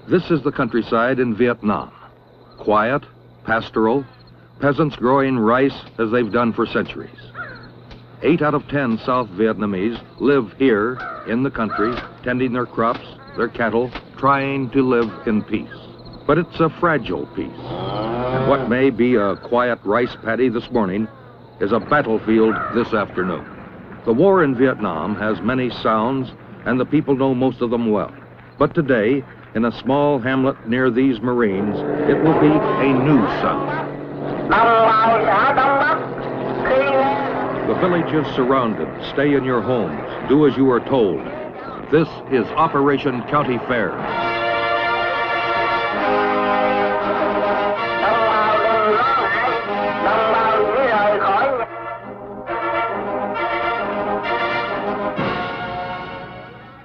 This is the countryside in Vietnam. Quiet, pastoral, peasants growing rice as they've done for centuries. 8 out of 10 South Vietnamese live here in the country, tending their crops, their cattle, trying to live in peace. But it's a fragile peace. And what may be a quiet rice paddy this morning is a battlefield this afternoon. The war in Vietnam has many sounds, and the people know most of them well. But today, in a small hamlet near these Marines, it will be a new sound. The village is surrounded. Stay in your homes. Do as you are told. This is Operation County Fair.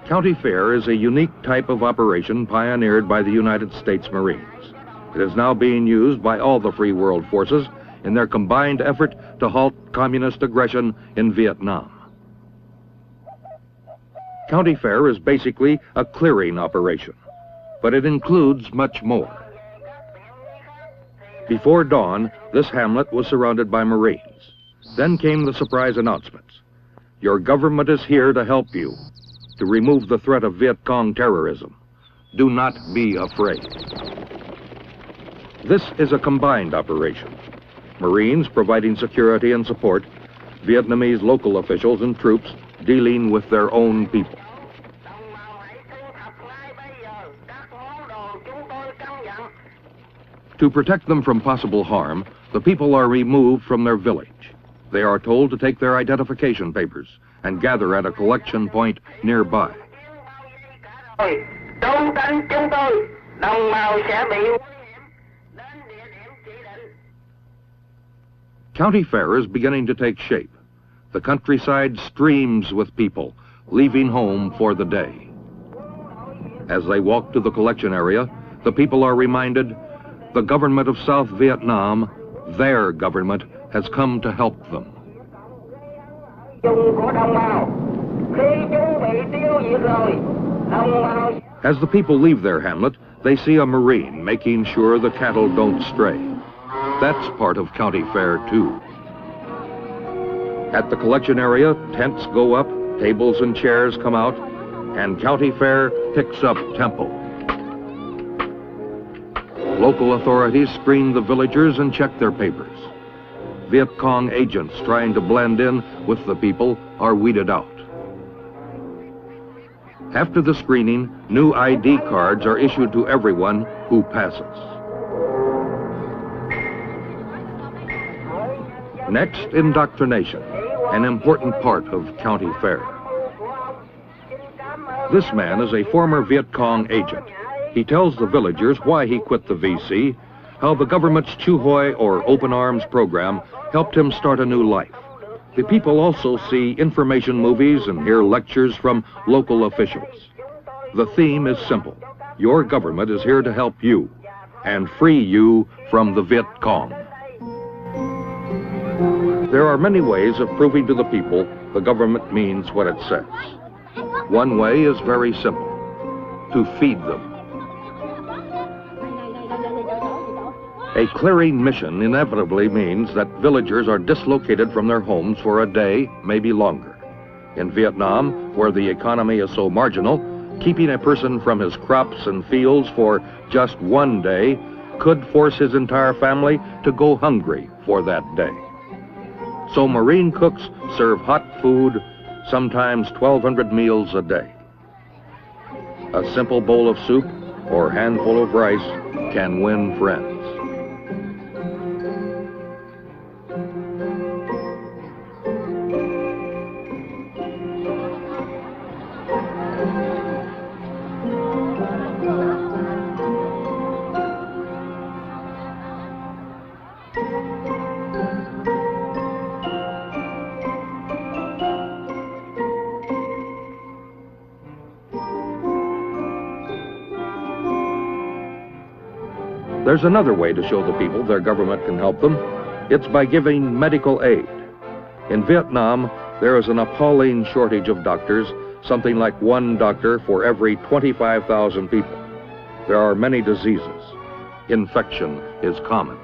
County Fair is a unique type of operation pioneered by the United States Marines. It is now being used by all the free world forces in their combined effort to halt communist aggression in Vietnam. County Fair is basically a clearing operation, but it includes much more. Before dawn, this hamlet was surrounded by Marines. Then came the surprise announcements. Your government is here to help you, to remove the threat of Vietcong terrorism. Do not be afraid. This is a combined operation. Marines providing security and support, Vietnamese local officials and troops dealing with their own people. To protect them from possible harm, the people are removed from their village. They are told to take their identification papers and gather at a collection point nearby. County Fair is beginning to take shape. The countryside streams with people, leaving home for the day. As they walk to the collection area, the people are reminded the government of South Vietnam, their government, has come to help them. As the people leave their hamlet, they see a Marine making sure the cattle don't stray. That's part of County Fair, too. At the collection area, tents go up, tables and chairs come out, and County Fair picks up tempo. Local authorities screen the villagers and check their papers. Vietcong agents trying to blend in with the people are weeded out. After the screening, new ID cards are issued to everyone who passes. Next, indoctrination, an important part of County Fair. This man is a former Vietcong agent. He tells the villagers why he quit the VC, how the government's Chu Hoi or Open Arms program helped him start a new life. The people also see information movies and hear lectures from local officials. The theme is simple. Your government is here to help you and free you from the Vietcong. There are many ways of proving to the people the government means what it says. One way is very simple: to feed them. A clearing mission inevitably means that villagers are dislocated from their homes for a day, maybe longer. In Vietnam, where the economy is so marginal, keeping a person from his crops and fields for just one day could force his entire family to go hungry for that day. So Marine cooks serve hot food, sometimes 1,200 meals a day. A simple bowl of soup or handful of rice can win friends. There's another way to show the people their government can help them. It's by giving medical aid. In Vietnam, there is an appalling shortage of doctors, something like 1 doctor for every 25,000 people. there are many diseases. Infection is common.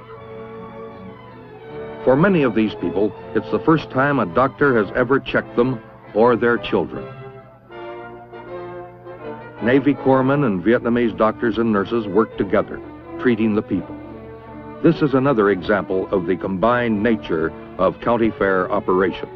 For many of these people, it's the first time a doctor has ever checked them or their children. Navy corpsmen and Vietnamese doctors and nurses work together, treating the people. This is another example of the combined nature of county fair operations.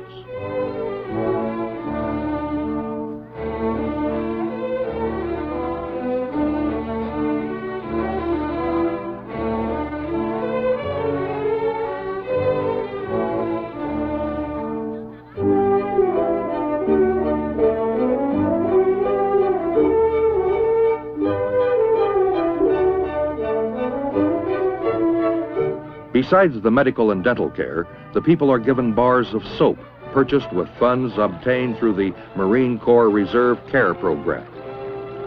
Besides the medical and dental care, the people are given bars of soap purchased with funds obtained through the Marine Corps Reserve Care Program.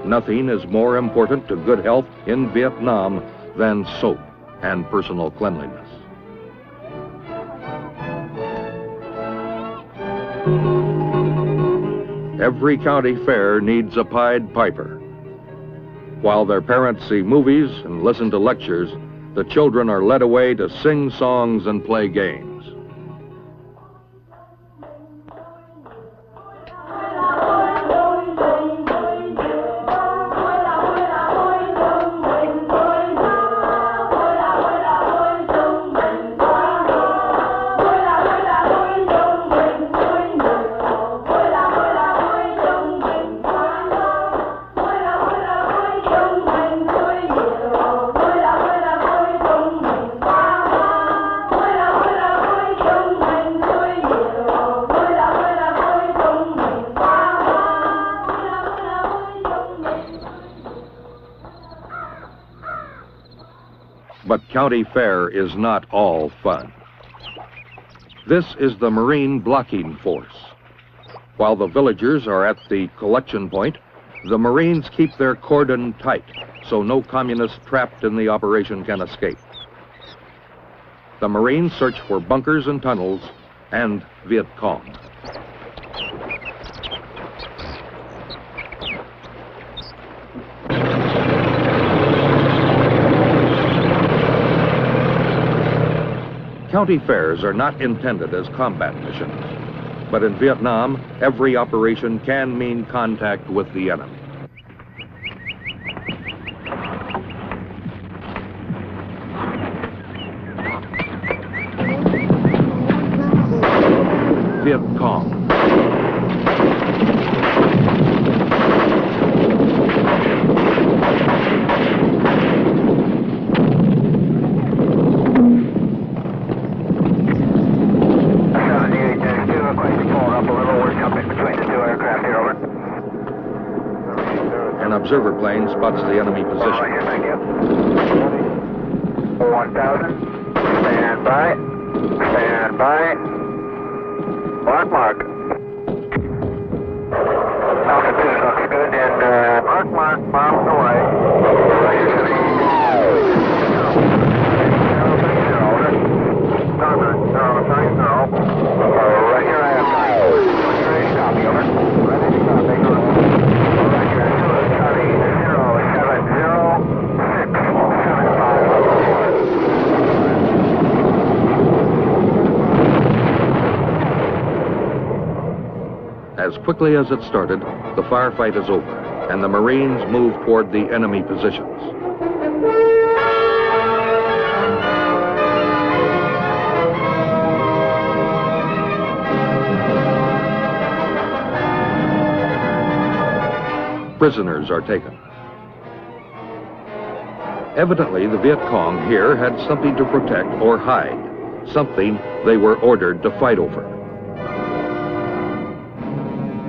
Nothing is more important to good health in Vietnam than soap and personal cleanliness. Every county fair needs a Pied Piper. While their parents see movies and listen to lectures, the children are led away to sing songs and play games. But county fair is not all fun. This is the Marine blocking force. While the villagers are at the collection point, the Marines keep their cordon tight so no communist trapped in the operation can escape. The Marines search for bunkers and tunnels and Vietcong. County fairs are not intended as combat missions, but in Vietnam, every operation can mean contact with the enemy. Vietcong. An observer plane spots the enemy position. Thank you. 1000. Stand by. Stand by. Mark. Altitude looks good and mark, miles away. Right here I have time. Copy, over. Ready to copy. As quickly as it started, the firefight is over, and the Marines move toward the enemy positions. Prisoners are taken. Evidently, the Vietcong here had something to protect or hide, something they were ordered to fight over.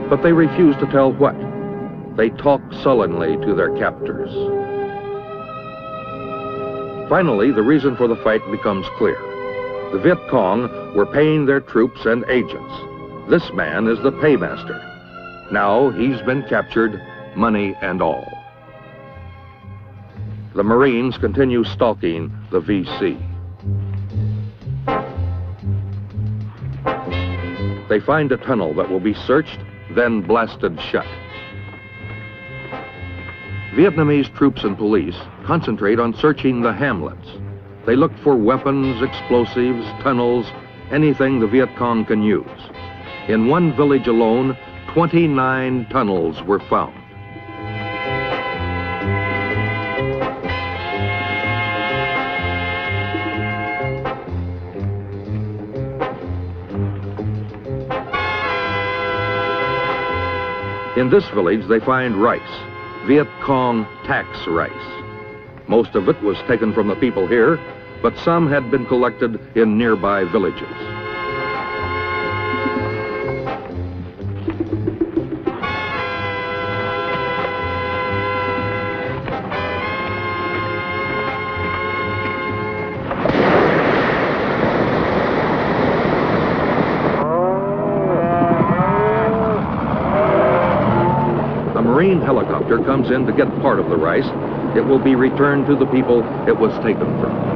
But they refuse to tell what. They talk sullenly to their captors. Finally, the reason for the fight becomes clear. The Vietcong were paying their troops and agents. This man is the paymaster. Now he's been captured, money and all. The Marines continue stalking the VC. They find a tunnel that will be searched, then blasted shut. Vietnamese troops and police concentrate on searching the hamlets. They look for weapons, explosives, tunnels, anything the Vietcong can use. In one village alone, 29 tunnels were found. In this village, they find rice, Vietcong tax rice. Most of it was taken from the people here, but some had been collected in nearby villages. A Marine helicopter comes in to get part of the rice. It will be returned to the people it was taken from.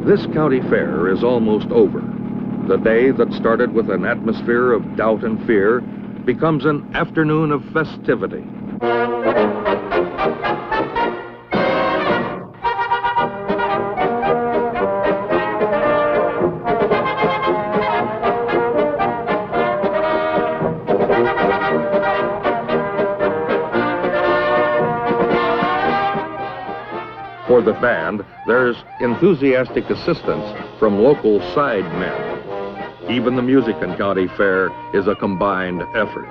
This county fair is almost over. The day that started with an atmosphere of doubt and fear becomes an afternoon of festivity. For the band, there's enthusiastic assistance from local side men. Even the music in County Fair is a combined effort.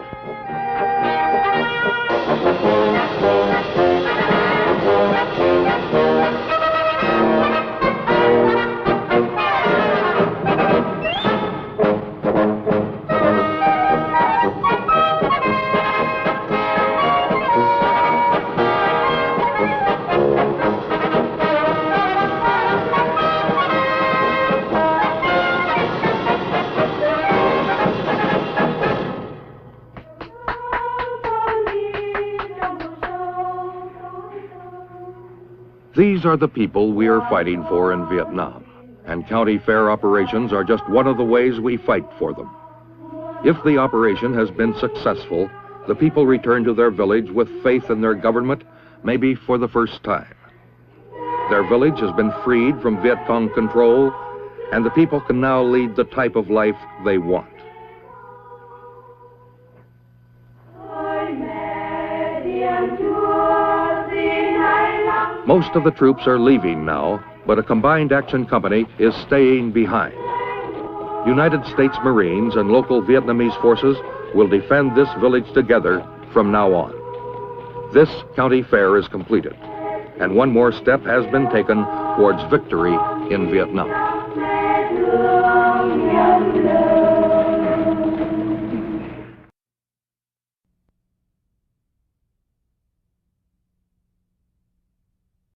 These are the people we are fighting for in Vietnam, and county fair operations are just one of the ways we fight for them. If the operation has been successful, the people return to their village with faith in their government, maybe for the first time. Their village has been freed from Vietcong control, and the people can now lead the type of life they want. Most of the troops are leaving now, but a combined action company is staying behind. United States Marines and local Vietnamese forces will defend this village together from now on. This county fair is completed, and one more step has been taken towards victory in Vietnam.